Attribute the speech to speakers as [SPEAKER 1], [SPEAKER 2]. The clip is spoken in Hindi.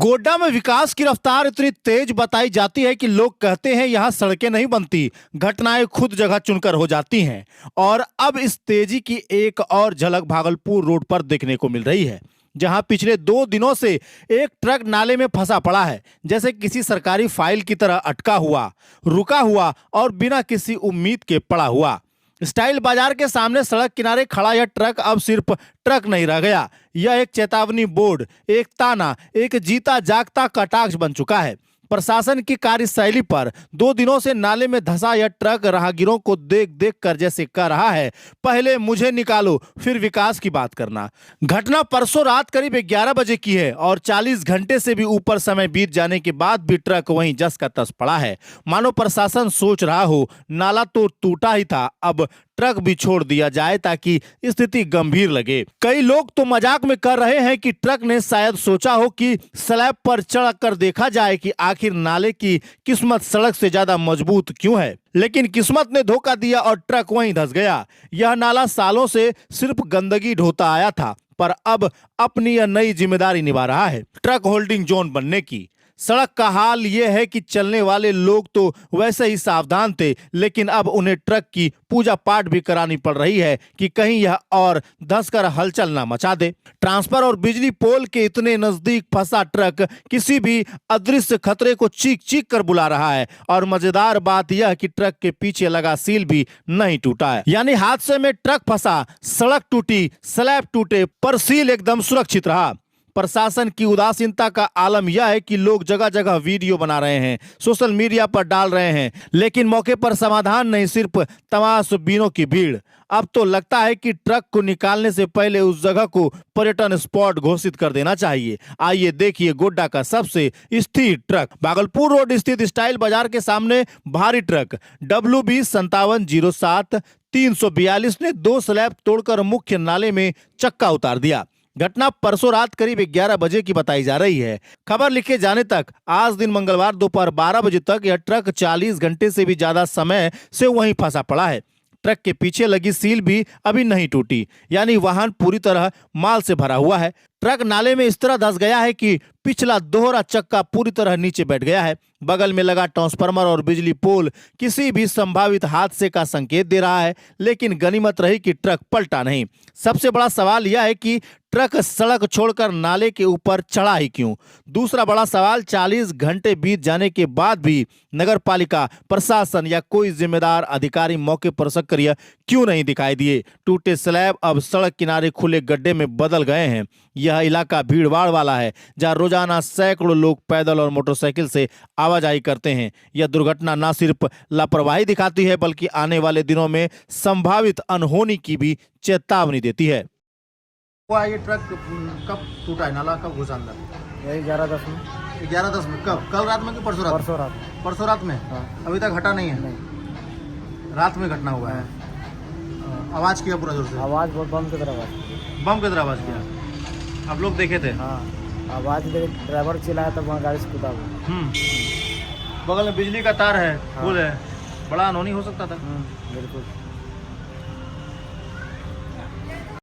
[SPEAKER 1] गोड्डा में विकास की रफ्तार इतनी तेज बताई जाती है कि लोग कहते हैं यहाँ सड़कें नहीं बनती, घटनाएं खुद जगह चुनकर हो जाती हैं। और अब इस तेजी की एक और झलक भागलपुर रोड पर देखने को मिल रही है, जहां पिछले 2 दिनों से एक ट्रक नाले में फंसा पड़ा है, जैसे किसी सरकारी फाइल की तरह अटका हुआ, रुका हुआ और बिना किसी उम्मीद के पड़ा हुआ। स्टाइल बाजार के सामने सड़क किनारे खड़ा यह ट्रक अब सिर्फ ट्रक नहीं रह गया, यह एक चेतावनी बोर्ड, एक ताना, एक जीता जागता कटाक्ष बन चुका है। प्रशासन की कार्यशैली पर 2 दिनों से नाले में धंसा यह ट्रक राहगीरों को देख देख कर जैसे कह रहा है, पहले मुझे निकालो फिर विकास की बात करना। घटना परसों रात करीब 11 बजे की है और 40 घंटे से भी ऊपर समय बीत जाने के बाद भी ट्रक वहीं जस का तस पड़ा है। मानो प्रशासन सोच रहा हो नाला तो टूटा ही था, अब ट्रक भी छोड़ दिया जाए ताकि स्थिति गंभीर लगे। कई लोग तो मजाक में कर रहे हैं कि ट्रक ने शायद सोचा हो कि स्लैब पर चढ़ कर देखा जाए कि आखिर नाले की किस्मत सड़क से ज्यादा मजबूत क्यों है। लेकिन किस्मत ने धोखा दिया और ट्रक वहीं धंस गया। यह नाला सालों से सिर्फ गंदगी ढोता आया था, पर अब अपनी यह नई जिम्मेदारी निभा रहा है, ट्रक होल्डिंग जोन बनने की। सड़क का हाल ये है कि चलने वाले लोग तो वैसे ही सावधान थे, लेकिन अब उन्हें ट्रक की पूजा पाठ भी करानी पड़ रही है कि कहीं यह और धंसकर हलचल ना मचा दे। ट्रांसफर और बिजली पोल के इतने नजदीक फंसा ट्रक किसी भी अदृश्य खतरे को चीख चीख कर बुला रहा है। और मजेदार बात यह कि ट्रक के पीछे लगा सील भी नहीं टूटा है, यानी हादसे में ट्रक फंसा, सड़क टूटी, स्लैब टूटे, पर सील एकदम सुरक्षित रहा। प्रशासन की उदासीनता का आलम यह है कि लोग जगह जगह वीडियो बना रहे हैं, सोशल मीडिया पर डाल रहे हैं, लेकिन मौके पर समाधान नहीं, सिर्फ तमाशबीनों की भीड़। अब तो लगता है कि ट्रक को निकालने से पहले उस जगह को पर्यटन स्पॉट घोषित कर देना चाहिए। आइए देखिए गोड्डा का सबसे स्थिर ट्रक। भागलपुर रोड स्थित स्टाइल बाजार के सामने भारी ट्रक WB 5707 342 ने 2 स्लैब तोड़कर मुख्य नाले में चक्का उतार दिया। घटना परसों रात करीब 11 बजे की बताई जा रही है। खबर लिखे जाने तक आज दिन मंगलवार दोपहर 12 बजे तक यह ट्रक 40 घंटे से भी ज्यादा समय से वहीं फंसा पड़ा है। ट्रक के पीछे लगी सील भी अभी नहीं टूटी, यानी वाहन पूरी तरह माल से भरा हुआ है। ट्रक नाले में इस तरह धंस गया है कि पिछला दोहरा चक्का पूरी तरह नीचे बैठ गया है। बगल में लगा ट्रांसफार्मर और बिजली पोल किसी भी संभावित हादसे का संकेत दे रहा है, लेकिन गनीमत रही कि ट्रक पलटा नहीं। सबसे बड़ा सवाल यह है कि ट्रक सड़क छोड़कर नाले के ऊपर चढ़ा ही क्यों। दूसरा बड़ा सवाल, 40 घंटे बीत जाने के बाद भी नगर पालिका प्रशासन या कोई जिम्मेदार अधिकारी मौके पर सक्रिय क्यों नहीं दिखाई दिए। टूटे स्लैब अब सड़क किनारे खुले गड्ढे में बदल गए हैं। यह इलाका भीड़भाड़ वाला है, जहां रोजाना सैकड़ों लोग पैदल और मोटरसाइकिल से आवाजाही करते हैं। यह दुर्घटना न सिर्फ लापरवाही दिखाती है, बल्कि आने वाले दिनों में संभावित अनहोनी की भी चेतावनी देती है।
[SPEAKER 2] ये ट्रक कब टूटा है, नाला कब घुसा अंदर?
[SPEAKER 3] यही 11-10 में।
[SPEAKER 2] 11-10 में? कब? कल रात में कि परसों रात?
[SPEAKER 3] परसों रात।
[SPEAKER 2] परसों रात में?
[SPEAKER 3] हाँ।
[SPEAKER 2] अभी तक हटा नहीं है?
[SPEAKER 3] नहीं।
[SPEAKER 2] रात में घटना हुआ है। आवाज किया पूरा जोर से?
[SPEAKER 3] आवाज़ बहुत बम की तरह आवाज़।
[SPEAKER 2] बम की तरह आवाज किया? आप लोग देखे थे?
[SPEAKER 3] हाँ, आवाज़ देख ड्राइवर चिल्लाया तब वहाँ गाड़ी से कूदा हुआ।
[SPEAKER 2] बगल में बिजली का तार है,
[SPEAKER 3] हाँ।
[SPEAKER 2] पुल है, बड़ा अनहोनी हो सकता था।
[SPEAKER 3] बिल्कुल।